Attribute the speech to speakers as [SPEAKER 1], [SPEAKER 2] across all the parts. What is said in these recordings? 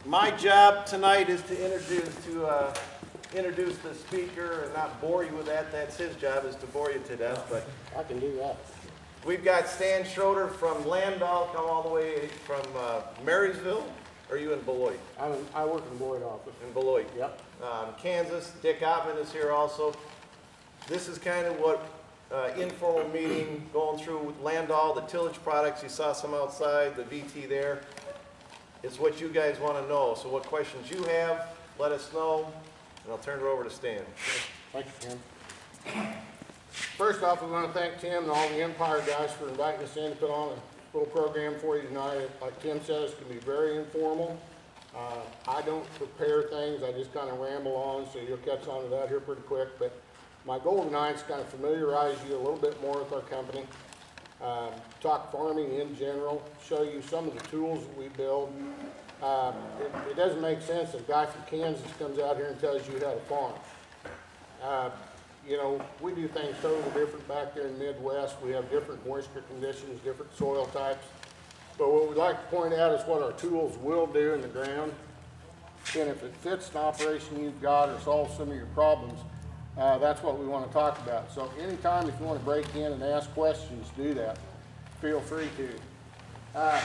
[SPEAKER 1] My job tonight is to introduce the speaker and not bore you with that. That's his job, is to bore you to death. But
[SPEAKER 2] I can do that.
[SPEAKER 1] we've got Stan Schroeder from Landoll, come all the way from Marysville. Or are you in Beloit?
[SPEAKER 2] I work in the Beloit office.
[SPEAKER 1] In Beloit.
[SPEAKER 2] Yep.
[SPEAKER 1] Kansas. Dick Ottman is here also. This is kind of what informal meeting going through with Landoll, the tillage products. You saw some outside, the VT there. It's what you guys want to know. So what questions you have, let us know, and I'll turn it over to Stan.
[SPEAKER 2] Thank you, Tim. First off, we want to thank Tim and all the Empire guys for inviting us in to put on a little program for you tonight. Like Tim says, it's going to be very informal. I don't prepare things. I just kind of ramble on, so you'll catch on to that here pretty quick. But my goal tonight is to kind of familiarize you a little bit more with our company, talk farming in general, show you some of the tools that we build. It doesn't make sense if a guy from Kansas comes out here and tells you how to farm. You know, we do things totally different back there in the Midwest. We have different moisture conditions, different soil types. But what we'd like to point out is what our tools will do in the ground. And if it fits the operation you've got or solves some of your problems, that's what we want to talk about. So anytime if you want to break in and ask questions, do that. Feel free to. Well,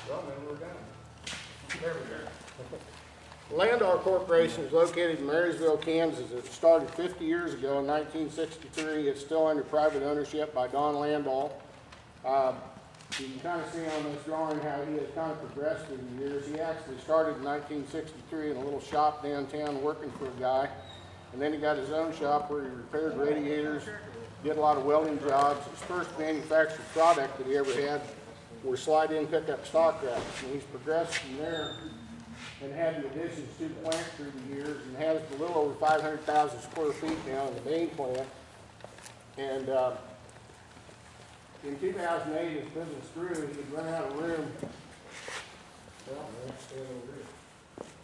[SPEAKER 2] then we're done. There we go. Landoll Corporation is located in Marysville, Kansas. It started 50 years ago in 1963. It's still under private ownership by Don Landoll. You can kind of see on this drawing how he has kind of progressed through the years. He actually started in 1963 in a little shop downtown working for a guy. And then he got his own shop where he repaired radiators, did a lot of welding jobs. His first manufactured product that he ever had were slide-in pickup stock racks. And he's progressed from there and had the additions to the plant through the years and has a little over 500,000 square feet now in the main plant. And in 2008, his business grew. He'd run out of room. Well,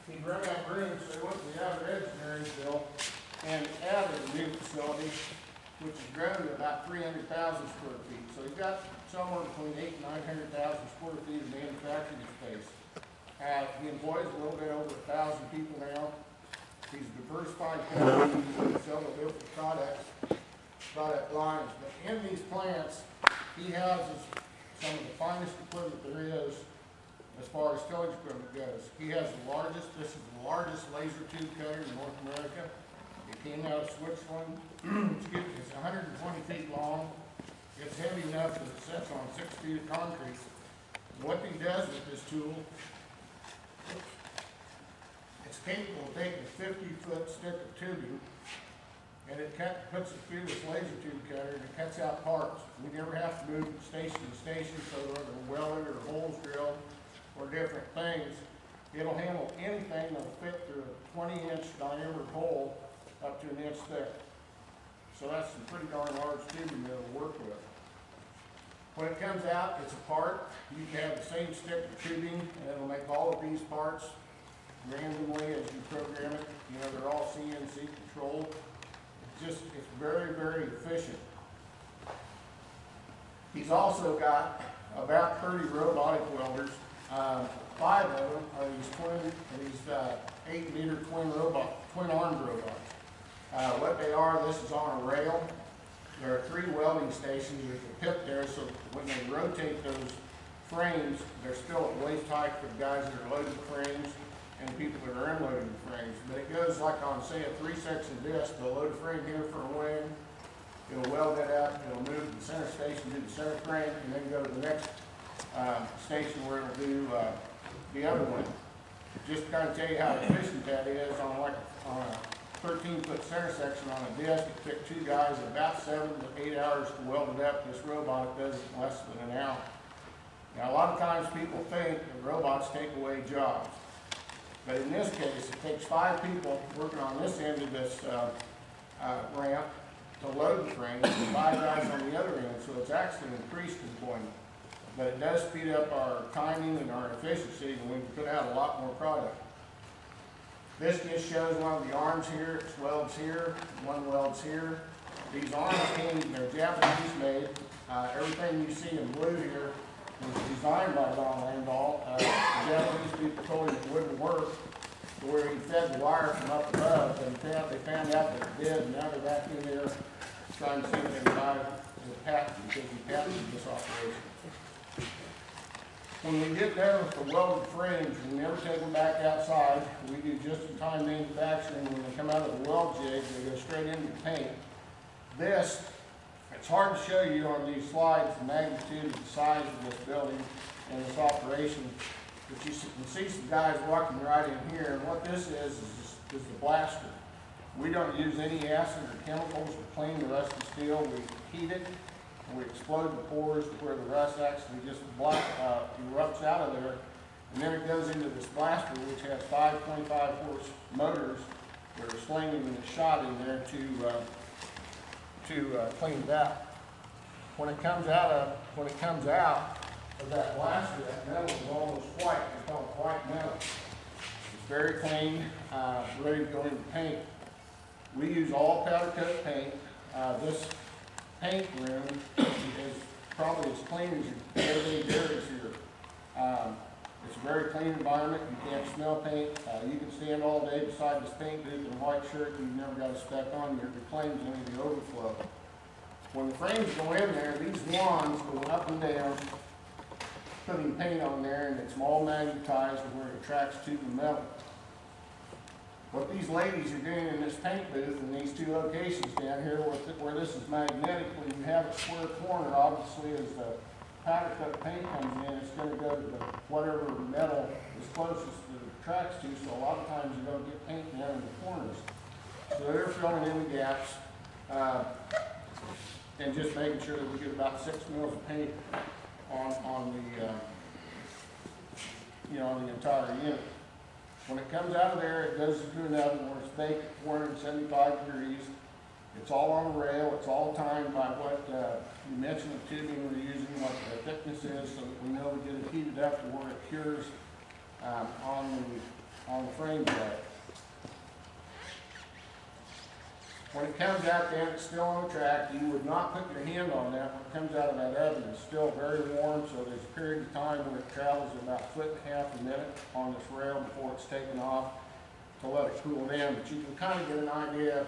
[SPEAKER 2] he'd run out of room, so he went to the outer edge of Marysville and added a new facility, which has grown to about 300,000 square feet. So he's got somewhere between 800,000 and 900,000 square feet of manufacturing space. He employs a little bit over 1,000 people now. He's a diversified company using several different product lines. But in these plants, he houses some of the finest equipment there is as far as tillage equipment goes. He has this is the largest laser tube cutter in North America. It came out of Switzerland. It's 120 feet long. It's heavy enough that it sits on 6 feet of concrete. And what he does with this tool, it's capable of taking a 50-foot stick of tubing, and it puts it through this laser tube cutter, and it cuts out parts. We never have to move from station to station, so whether we're welded or holes drilled or different things, it'll handle anything that'll fit through a 20-inch diameter hole up to an inch thick. So that's some pretty darn large tubing that it'll work with. When it comes out, it's a part. You can have the same stick of tubing, and it'll make all of these parts randomly as you program it. You know, they're all CNC controlled. It's very, very efficient. He's also got about 30 robotic welders. 5 of them are these 8-meter twin-armed robots. What they are, this is on a rail. There are 3 welding stations. There's a pit there, so when they rotate those frames, they're still at waist height for the guys that are loading frames and people that are unloading the frames. But it goes like on, say, a 3-section disc. They'll load a frame here for a wing. It'll weld that up. It'll move to the center station, do the center frame, and then go to the next station where it'll do the other one. Just to kind of tell you how efficient that is on a 13-foot center section on a disc. It took 2 guys about 7 to 8 hours to weld it up. This robot does it in less than an hour. Now, a lot of times people think that robots take away jobs. But in this case, it takes 5 people working on this end of this ramp to load the frame, and 5 guys on the other end. So it's actually increased employment. But it does speed up our timing and our efficiency, and we can put out a lot more product. This just shows one of the arms here. It welds here, one welds here. These arms they're Japanese made. Everything you see in blue here designed by Don Landoll. The Japanese people told him it wouldn't work, to where he fed the wire from up above, and they found out that it did, and now they're back in there trying to see if they can buy the patent, because he patented this operation. When we get done with the welded frames, we never take them back outside. We do just-in-time manufacturing. When they come out of the weld jig, they go straight into the paint. This, it's hard to show you on these slides the magnitude of the size of this building and this operation, but you can see some guys walking right in here, and what this is the blaster. We don't use any acid or chemicals to clean the rusty steel. We heat it, and we explode the pores to where the rust actually just erupts out of there, and then it goes into this blaster, which has 5 25-horse motors that are slinging and shot in there to clean it out. When it comes out of that blaster, that metal is almost white. It's called white metal. It's very clean, ready to go into paint. We use all powder coat paint. This paint room is probably as clean as your everyday dirt here. It's a very clean environment. You can't smell paint. You can stand all day beside this paint booth in a white shirt and you've never got a speck on you. It reclaims any of the overflow. When the frames go in there, these wands go up and down, putting paint on there, and it's all magnetized where it attracts to the metal. What these ladies are doing in this paint booth in these two locations down here where this is magnetically, you have a square corner, obviously as the powder coat paint comes in, it's going to go to whatever metal is closest that it attracts to, so a lot of times you don't get paint down in the corners. So they're filling in the gaps and just making sure that we get about 6 mils of paint on the entire unit. When it comes out of there, it goes into an oven where it's baked at 475 degrees. It's all on a rail. It's all timed by what you mentioned the tubing we're using, what the thickness is, so that we know we get it heated up to where it cures on the frame bed. When it comes out there, it's still on the track. You would not put your hand on that when it comes out of that oven. It's still very warm, so there's a period of time when it travels about 1.5 feet a minute on this rail before it's taken off to let it cool down. But you can kind of get an idea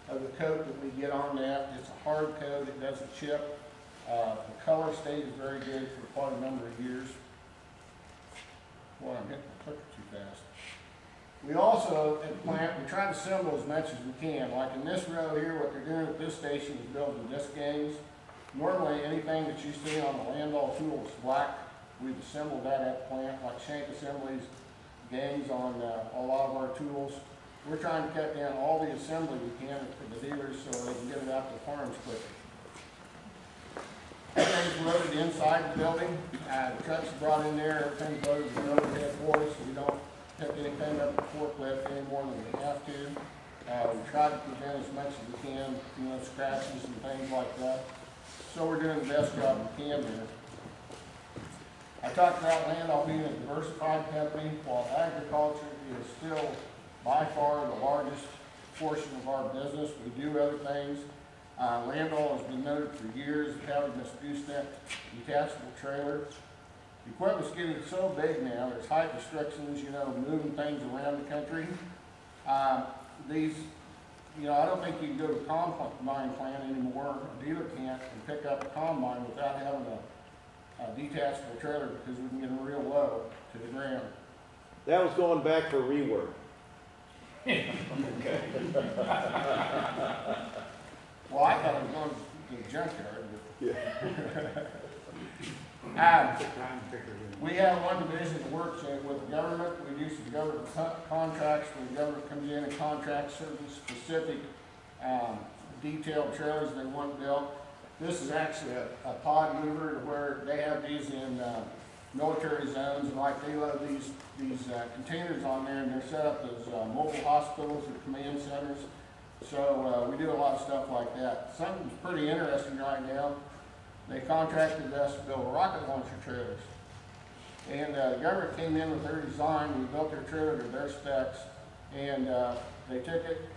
[SPEAKER 2] of the coat that we get on that. It's a hard coat. It doesn't chip. The color stays very good for quite a number of years. Boy, I'm hitting the clicker too fast. We also, at the plant, we try to assemble as much as we can. Like in this row here, what they're doing at this station is building disc gangs. Normally, anything that you see on the Landoll tool is black. We've assembled that at the plant, like shank assemblies, gangs on a lot of our tools. We're trying to cut down all the assembly we can for the dealers so they can get it out to the farms quicker. Everything's loaded inside the building. The trucks are brought in there. Everything's loaded with overhead boards, so we don't pick anything up the forklift any more than we have to. We try to prevent as much as we can, scratches and things like that. So we're doing the best job we can there. I talked about Landoll being a diversified company, while agriculture is still by far the largest portion of our business. We do other things. Landoll has been noted for years as having this gooseneck detachable trailer. The equipment's getting so big now, there's height restrictions, moving things around the country. I don't think you can go to a combine plant anymore, a dealer can't, and pick up a combine without having a detachable trailer because we can get them real low to the ground.
[SPEAKER 1] That was going back for rework.
[SPEAKER 2] Well, I thought it was going to the junkyard.
[SPEAKER 1] Yeah.
[SPEAKER 2] We have one division that works with the government. We do some government contracts where the government comes in and contracts certain specific detailed trailers they want built. This is actually a pod mover where they have these in military zones, and like they load these containers on there, and they're set up as mobile hospitals or command centers. So we do a lot of stuff like that. Something's pretty interesting right now. They contracted us to build rocket launcher trailers. And the government came in with their design. We built their trailer to their specs. And they took it,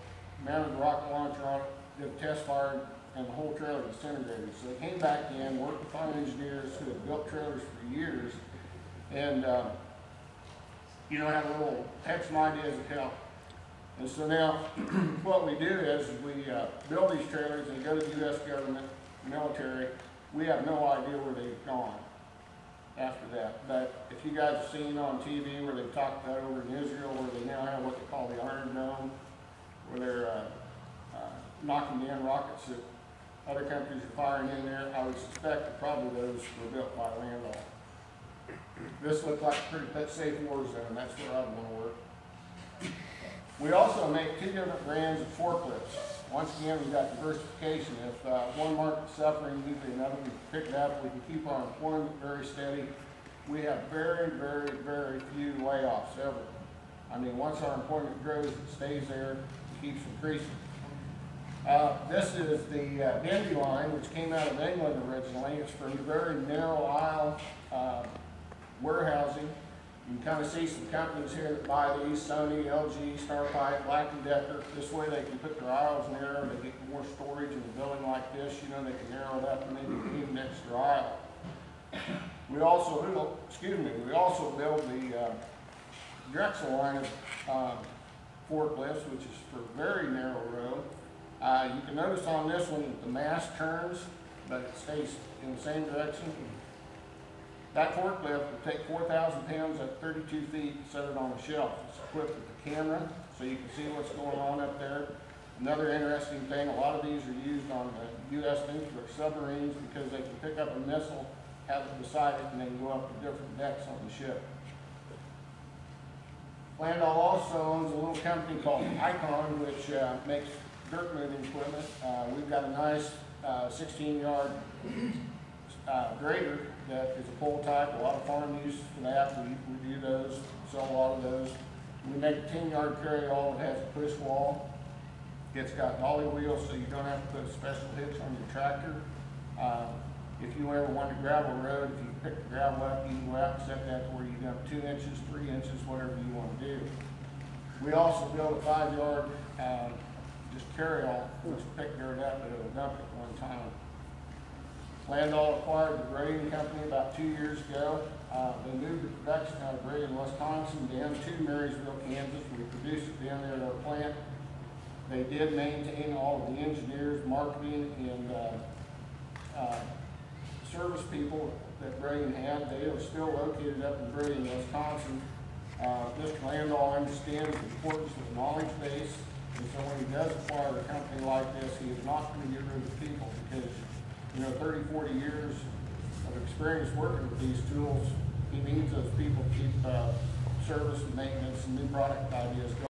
[SPEAKER 2] mounted the rocket launcher on it, did a test fire, and the whole trailer disintegrated. So they came back in, worked with our engineers who had built trailers for years, and had a little, had some ideas of help. And so now, what we do is we build these trailers, and they go to the U.S. government, military. We have no idea where they've gone after that. But if you guys have seen on TV where they've talked about over in Israel, where they now have what they call the Iron Dome, where they're knocking down rockets that other countries are firing in there, I would suspect that probably those were built by Landoll. This looked like a pretty safe war zone. That's where I'd want to work. We also make 2 different brands of forklifts. Once again, we've got diversification. If one market's suffering, usually another we pick it up. We can keep our employment very steady. We have very, very, very few layoffs ever. I mean, once our employment grows, it stays there, it keeps increasing. This is the Denby line, which came out of England originally. It's from very narrow aisle warehousing. You can kind of see some companies here that buy these: Sony, LG, Starpipe, Black & Decker. This way they can put their aisles narrow, they get more storage in a building like this. They can narrow it up and maybe need an extra aisle. We also build the Drexel line of forklifts, which is for very narrow road. You can notice on this one that the mast turns, but it stays in the same direction. That forklift will take 4,000 pounds at 32 feet and set it on a shelf. It's equipped with a camera, so you can see what's going on up there. Another interesting thing, a lot of these are used on the U.S. nuclear submarines because they can pick up a missile, have it beside it, and then go up to different decks on the ship. Landoll also owns a little company called ICON, which makes dirt moving equipment. We've got a nice 16-yard grader that is a pull type. A lot of farm use for that. We do those, sell a lot of those. We make a 10-yard carryall that has a push wall. It's got dolly wheels, so you don't have to put a special hitch on your tractor. If you ever want to gravel road, if you pick the gravel up, you can go out and set that to where you dump 2 inches, 3 inches, whatever you want to do. We also build a 5-yard just carryall, which will pick dirt up, but it'll dump it one time. Landoll acquired the Brillion company about 2 years ago. They moved the production out of Brillion, Wisconsin, down to Marysville, Kansas. We produced it down there at our plant. They did maintain all of the engineers, marketing, and service people that Brillion had. They are still located up in Brillion, Wisconsin. Mr. Landoll understands the importance of the knowledge base, and so when he does acquire a company like this, he is not going to get rid of people because 30, 40 years of experience working with these tools, he needs those people to keep service and maintenance and new product ideas going.